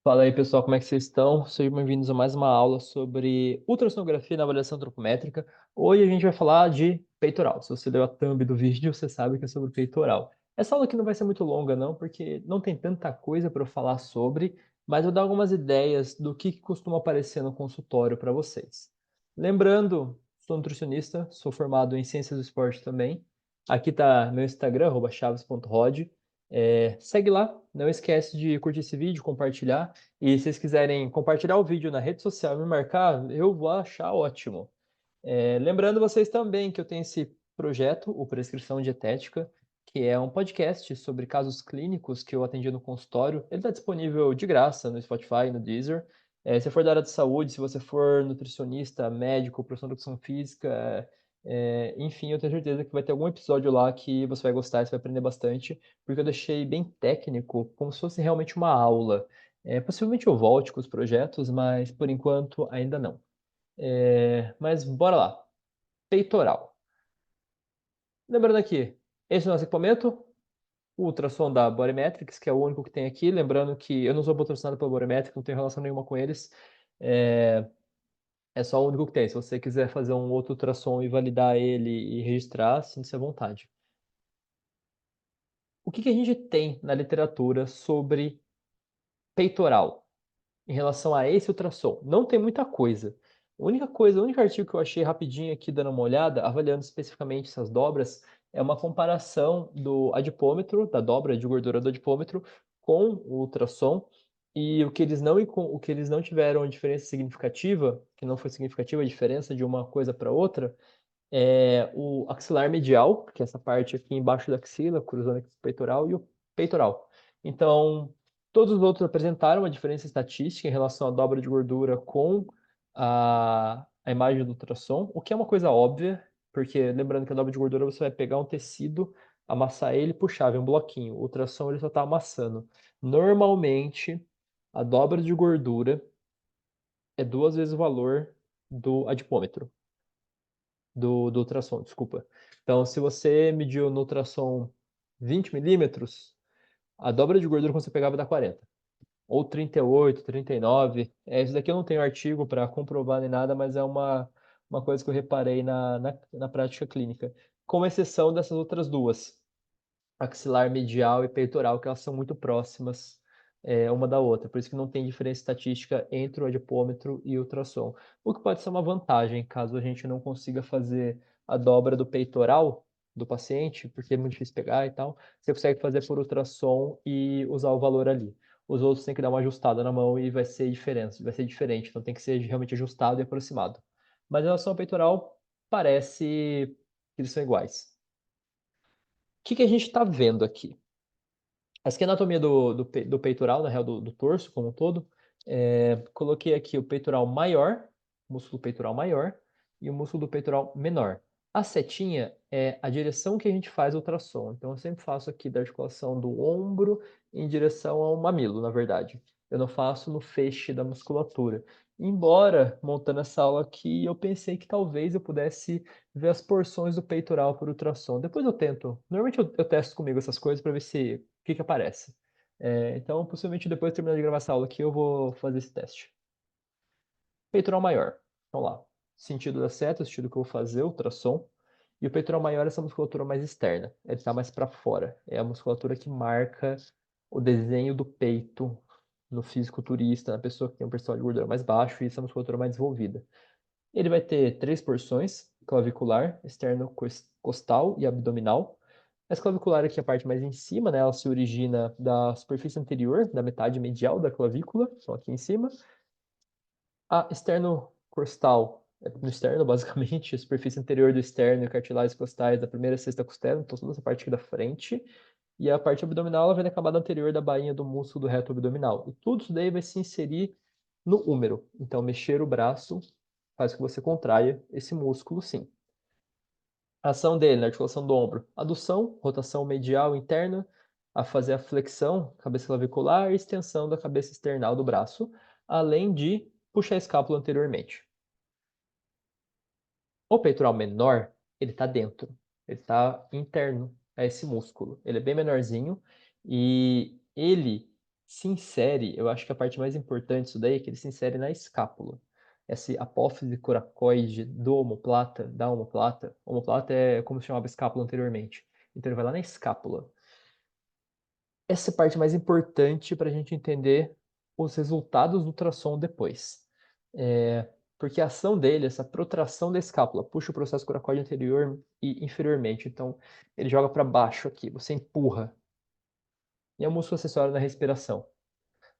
Fala aí, pessoal, como é que vocês estão? Sejam bem-vindos a mais uma aula sobre ultrassonografia na avaliação antropométrica. Hoje a gente vai falar de peitoral. Se você deu a thumb do vídeo, você sabe que é sobre peitoral. Essa aula aqui não vai ser muito longa, não, porque não tem tanta coisa para eu falar sobre, mas eu vou dar algumas ideias do que costuma aparecer no consultório para vocês. Lembrando, sou nutricionista, sou formado em ciências do esporte também. Aqui está meu Instagram, @chaves.rod. Segue lá, não esquece de curtir esse vídeo, compartilhar. E se vocês quiserem compartilhar o vídeo na rede social e me marcar, eu vou achar ótimo. Lembrando vocês também que eu tenho esse projeto, o Prescrição Dietética, que é um podcast sobre casos clínicos que eu atendi no consultório. Ele está disponível de graça no Spotify, no Deezer. Se for da área de saúde, se você for nutricionista, médico, professor de educação física, enfim, eu tenho certeza que vai ter algum episódio lá que você vai gostar, você vai aprender bastante, porque eu deixei bem técnico, como se fosse realmente uma aula. Possivelmente eu volte com os projetos, mas por enquanto ainda não. Mas bora lá. Peitoral. Lembrando aqui, esse é o nosso equipamento, o ultrassom da Bodymetrics, que é o único que tem aqui. Lembrando que eu não sou patrocinado pela Bodymetrics, não tenho relação nenhuma com eles. É, é só o único que tem. Se você quiser fazer um outro ultrassom e validar ele e registrar, sinta-se à vontade. O que a gente tem na literatura sobre peitoral em relação a esse ultrassom? Não tem muita coisa. A única coisa, o único artigo que eu achei rapidinho aqui dando uma olhada, avaliando especificamente essas dobras, é uma comparação do adipômetro, da dobra de gordura do adipômetro, com o ultrassom. E o que eles não tiveram diferença significativa, que não foi significativa a diferença de uma coisa para outra, é o axilar medial, que é essa parte aqui embaixo da axila, cruzando aqui o peitoral, e o peitoral. Então, todos os outros apresentaram uma diferença estatística em relação à dobra de gordura com a imagem do ultrassom, o que é uma coisa óbvia, porque lembrando que a dobra de gordura você vai pegar um tecido, amassar ele e puxar, vem um bloquinho. O ultrassom ele só está amassando. Normalmente, a dobra de gordura é 2 vezes o valor do adipômetro do ultrassom, desculpa. Então, se você mediu no ultrassom 20 milímetros, a dobra de gordura que você pegava dá 40. Ou 38, 39. Isso daqui eu não tenho artigo para comprovar nem nada, mas é uma coisa que eu reparei na prática clínica. Com exceção dessas outras duas, axilar medial e peitoral, que elas são muito próximas uma da outra. Por isso que não tem diferença estatística entre o adipômetro e o ultrassom. O que pode ser uma vantagem, caso a gente não consiga fazer a dobra do peitoral do paciente, porque é muito difícil pegar e tal, você consegue fazer por ultrassom e usar o valor ali. Os outros tem que dar uma ajustada na mão e vai ser diferente, então tem que ser realmente ajustado e aproximado. Mas em relação ao peitoral, parece que eles são iguais. O que a gente está vendo aqui? Essa aqui é a anatomia do peitoral, na real, do torso como um todo. Coloquei aqui o peitoral maior, músculo peitoral maior, e o músculo do peitoral menor. A setinha é a direção que a gente faz o ultrassom. Então, eu sempre faço aqui da articulação do ombro em direção ao mamilo, na verdade. Eu não faço no feixe da musculatura. Embora, montando essa aula aqui, eu pensei que talvez eu pudesse ver as porções do peitoral por ultrassom. Depois eu tento. Normalmente eu testo comigo essas coisas para ver se o que aparece. Então, possivelmente depois de terminar de gravar essa aula aqui, eu vou fazer esse teste. Peitoral maior. Vamos lá. Sentido da seta, o sentido que eu vou fazer, ultrassom. E o peitoral maior é essa musculatura mais externa. Ele está mais para fora. É a musculatura que marca o desenho do peito no fisiculturista, na pessoa que tem um percentual de gordura mais baixo e essa musculatura mais desenvolvida. Ele vai ter 3 porções: clavicular, externo-costal e abdominal. Essa clavicular aqui é a parte mais em cima, né? Ela se origina da superfície anterior, da metade medial da clavícula, então aqui em cima. A externo-costal é no externo, basicamente, a superfície anterior do externo e cartilagens costais da primeira e sexta costela, então toda essa parte aqui da frente. E a parte abdominal ela vem na camada anterior da bainha do músculo do reto abdominal. E tudo isso daí vai se inserir no úmero. Então, mexer o braço faz com que você contraia esse músculo, sim. A ação dele na articulação do ombro: adução, rotação medial interna, a fazer a flexão, cabeça clavicular e extensão da cabeça external do braço, além de puxar a escápula anteriormente. O peitoral menor, ele está dentro, ele está interno a esse músculo. Ele é bem menorzinho e ele se insere, eu acho que a parte mais importante disso daí é que ele se insere na escápula. Essa apófise coracoide do omoplata, da omoplata. Omoplata é como se chamava escápula anteriormente. Então ele vai lá na escápula. Essa é a parte mais importante para a gente entender os resultados do ultrassom depois. Porque a ação dele, essa protração da escápula, puxa o processo coracoide anterior e inferiormente. Então ele joga para baixo aqui, você empurra. E é um músculo acessório da respiração,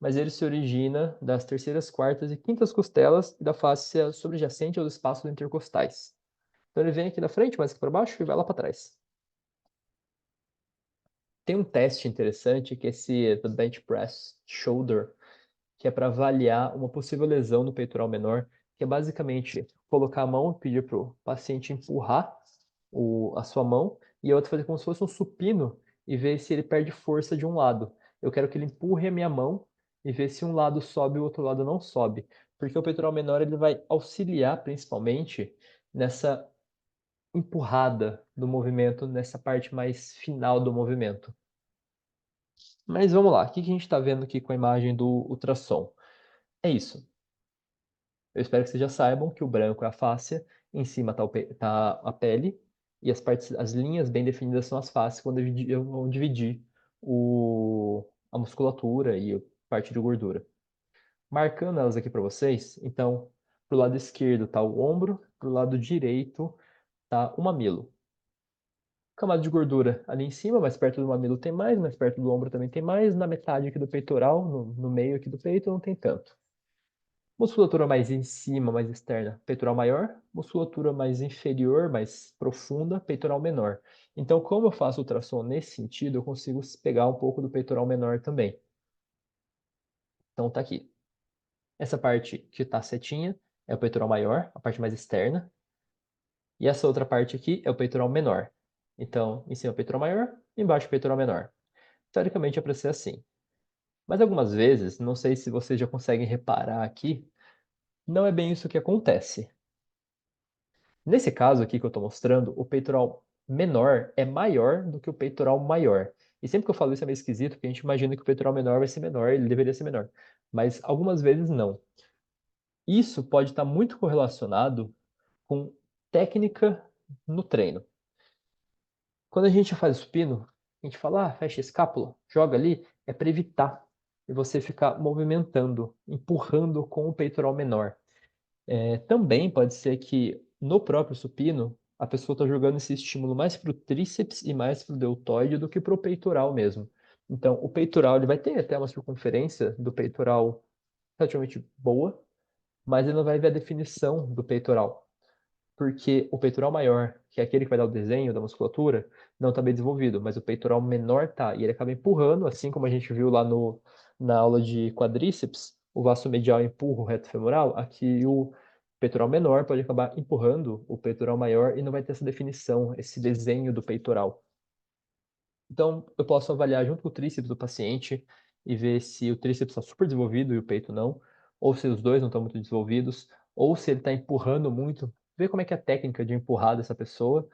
mas ele se origina das terceiras, quartas e quintas costelas e da face subjacente aos espaços intercostais. Então ele vem aqui da frente, mais aqui para baixo e vai lá para trás. Tem um teste interessante que é esse The Bench Press Shoulder, que é para avaliar uma possível lesão no peitoral menor, que é basicamente colocar a mão e pedir para o paciente empurrar a sua mão e a outra fazer como se fosse um supino e ver se ele perde força de um lado. Eu quero que ele empurre a minha mão e ver se um lado sobe e o outro lado não sobe, porque o peitoral menor ele vai auxiliar principalmente nessa empurrada do movimento, nessa parte mais final do movimento. Mas vamos lá, o que a gente está vendo aqui com a imagem do ultrassom? É isso. Eu espero que vocês já saibam que o branco é a fáscia, em cima está a pele, e as linhas bem definidas são as fáscias, quando eu vou dividir a musculatura e a parte de gordura. Marcando elas aqui para vocês, então, para o lado esquerdo está o ombro, para o lado direito está o mamilo. Camada de gordura ali em cima, mais perto do mamilo tem mais perto do ombro também tem mais, na metade aqui do peitoral, no meio aqui do peito, não tem tanto. Musculatura mais em cima, mais externa, peitoral maior. Musculatura mais inferior, mais profunda, peitoral menor. Então, como eu faço ultrassom nesse sentido, eu consigo pegar um pouco do peitoral menor também. Então, tá aqui. Essa parte que tá setinha é o peitoral maior, a parte mais externa. E essa outra parte aqui é o peitoral menor. Então, em cima, peitoral maior, embaixo, peitoral menor. Teoricamente, é para ser assim. Mas algumas vezes, não sei se vocês já conseguem reparar aqui, não é bem isso que acontece. Nesse caso aqui que eu estou mostrando, o peitoral menor é maior do que o peitoral maior. E sempre que eu falo isso é meio esquisito, porque a gente imagina que o peitoral menor vai ser menor, ele deveria ser menor. Mas algumas vezes não. Isso pode estar muito correlacionado com técnica no treino. Quando a gente faz supino, a gente fala, fecha a escápula, joga ali, é para evitar e você ficar movimentando, empurrando com o peitoral menor. Também pode ser que no próprio supino a pessoa está jogando esse estímulo mais para o tríceps e mais para o deltoide do que para o peitoral mesmo. Então, o peitoral ele vai ter até uma circunferência do peitoral relativamente boa, mas ele não vai ver a definição do peitoral porque o peitoral maior, que é aquele que vai dar o desenho da musculatura, não está bem desenvolvido, mas o peitoral menor tá, e ele acaba empurrando, assim como a gente viu lá na aula de quadríceps, o vasto medial empurra o reto femoral, aqui o peitoral menor pode acabar empurrando o peitoral maior e não vai ter essa definição, esse desenho do peitoral. Então, eu posso avaliar junto com o tríceps do paciente e ver se o tríceps está super desenvolvido e o peito não, ou se os dois não estão muito desenvolvidos, ou se ele está empurrando muito, ver como é que é a técnica de empurrar dessa pessoa.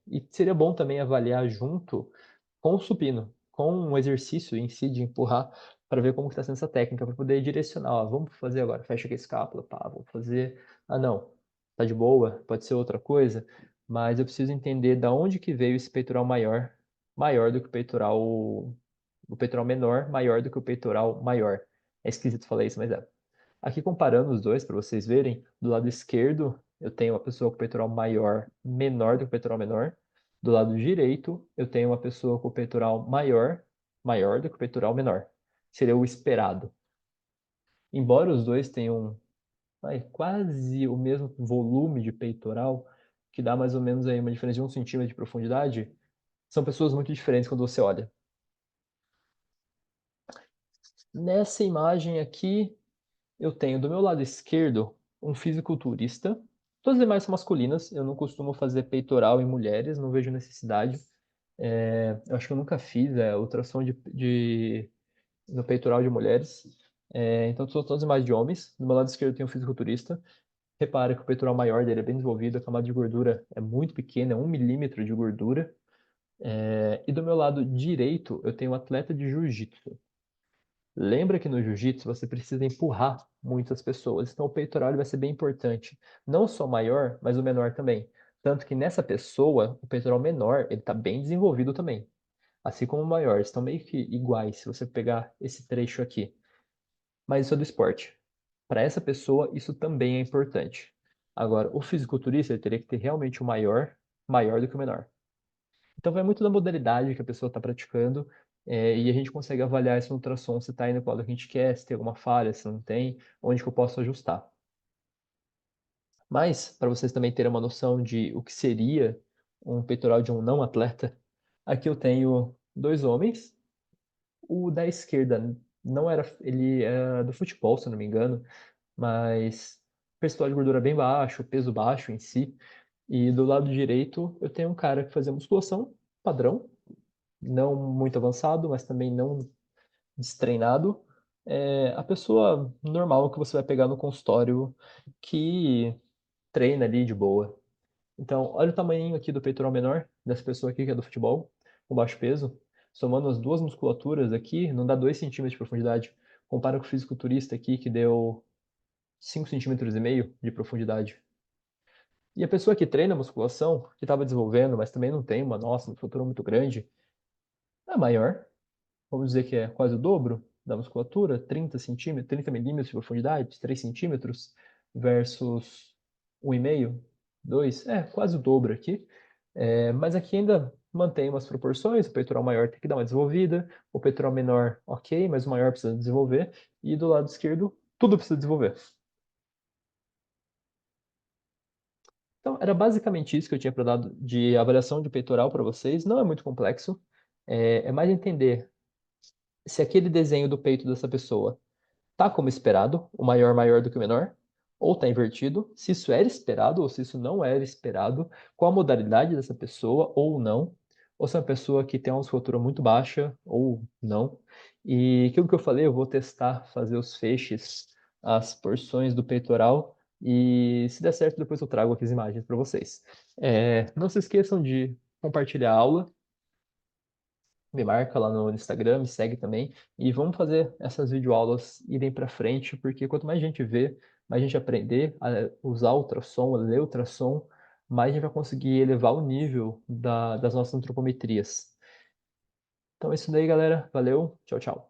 E seria bom também avaliar junto com o supino, com um exercício em si de empurrar, para ver como está sendo essa técnica, para poder direcionar. Ó, vamos fazer agora, fecha aqui a escápula, pá, vamos fazer. Ah, não, tá de boa, pode ser outra coisa, mas eu preciso entender da onde que veio esse peitoral maior do que o peitoral menor, maior do que o peitoral maior. É esquisito falar isso, mas é. Aqui comparando os dois para vocês verem, do lado esquerdo eu tenho uma pessoa com peitoral maior, menor do que o peitoral menor. Do lado direito eu tenho uma pessoa com peitoral maior, maior do que o peitoral menor. Seria o esperado. Embora os dois tenham quase o mesmo volume de peitoral, que dá mais ou menos aí uma diferença de 1 centímetro de profundidade, são pessoas muito diferentes quando você olha. Nessa imagem aqui, eu tenho do meu lado esquerdo um fisiculturista. Todas as demais são masculinas. Eu não costumo fazer peitoral em mulheres, não vejo necessidade. Eu acho que eu nunca fiz ultrassom no peitoral de mulheres. Então, são todas imagens de homens. Do meu lado esquerdo tem um fisiculturista. Repara que o peitoral maior dele é bem desenvolvido, a camada de gordura é muito pequena, é 1 milímetro de gordura. E do meu lado direito, eu tenho um atleta de jiu-jitsu. Lembra que no jiu-jitsu você precisa empurrar muitas pessoas, então o peitoral ele vai ser bem importante. Não só o maior, mas o menor também. Tanto que nessa pessoa, o peitoral menor, ele está bem desenvolvido também. Assim como o maior, estão meio que iguais se você pegar esse trecho aqui. Mas isso é do esporte. Para essa pessoa, isso também é importante. Agora, o fisiculturista ele teria que ter realmente o maior, maior do que o menor. Então vai muito da modalidade que a pessoa está praticando, e a gente consegue avaliar esse ultrassom se está indo para o lado que a gente quer, se tem alguma falha, se não tem, onde que eu posso ajustar. Mas, para vocês também terem uma noção de o que seria um peitoral de um não atleta, aqui eu tenho dois homens. O da esquerda não era, ele é do futebol, se eu não me engano, mas percentual de gordura bem baixo, peso baixo em si. E do lado direito eu tenho um cara que fazia musculação padrão, não muito avançado, mas também não destreinado. É a pessoa normal que você vai pegar no consultório que treina ali de boa. Então, olha o tamanho aqui do peitoral menor dessa pessoa aqui que é do futebol, com baixo peso. Somando as duas musculaturas aqui, não dá 2 centímetros de profundidade. Compara com o fisiculturista aqui que deu 5,5 centímetros de profundidade. E a pessoa que treina musculação, que estava desenvolvendo, mas também não tem uma, nossa, musculatura muito grande, é maior. Vamos dizer que é quase o dobro da musculatura, 30 centímetros, 30 milímetros de profundidade, 3 centímetros, versus 1,5, 2, quase o dobro aqui. Mas aqui ainda mantém umas proporções, o peitoral maior tem que dar uma desenvolvida, o peitoral menor, ok, mas o maior precisa desenvolver, e do lado esquerdo, tudo precisa desenvolver. Então, era basicamente isso que eu tinha para dar de avaliação de peitoral para vocês. Não é muito complexo. É mais entender se aquele desenho do peito dessa pessoa tá como esperado, o maior maior do que o menor, ou tá invertido, se isso era esperado ou se isso não era esperado, qual a modalidade dessa pessoa ou não, ou se é uma pessoa que tem uma musculatura muito baixa ou não. E aquilo que eu falei, eu vou testar, fazer os feixes, as porções do peitoral, e se der certo, depois eu trago aqui as imagens para vocês. Não se esqueçam de compartilhar a aula, me marca lá no Instagram, me segue também e vamos fazer essas videoaulas irem para frente, porque quanto mais gente vê, mais gente aprender a usar ultrassom, a ler ultrassom, mais a gente vai conseguir elevar o nível das nossas antropometrias. Então é isso daí, galera. Valeu, tchau, tchau.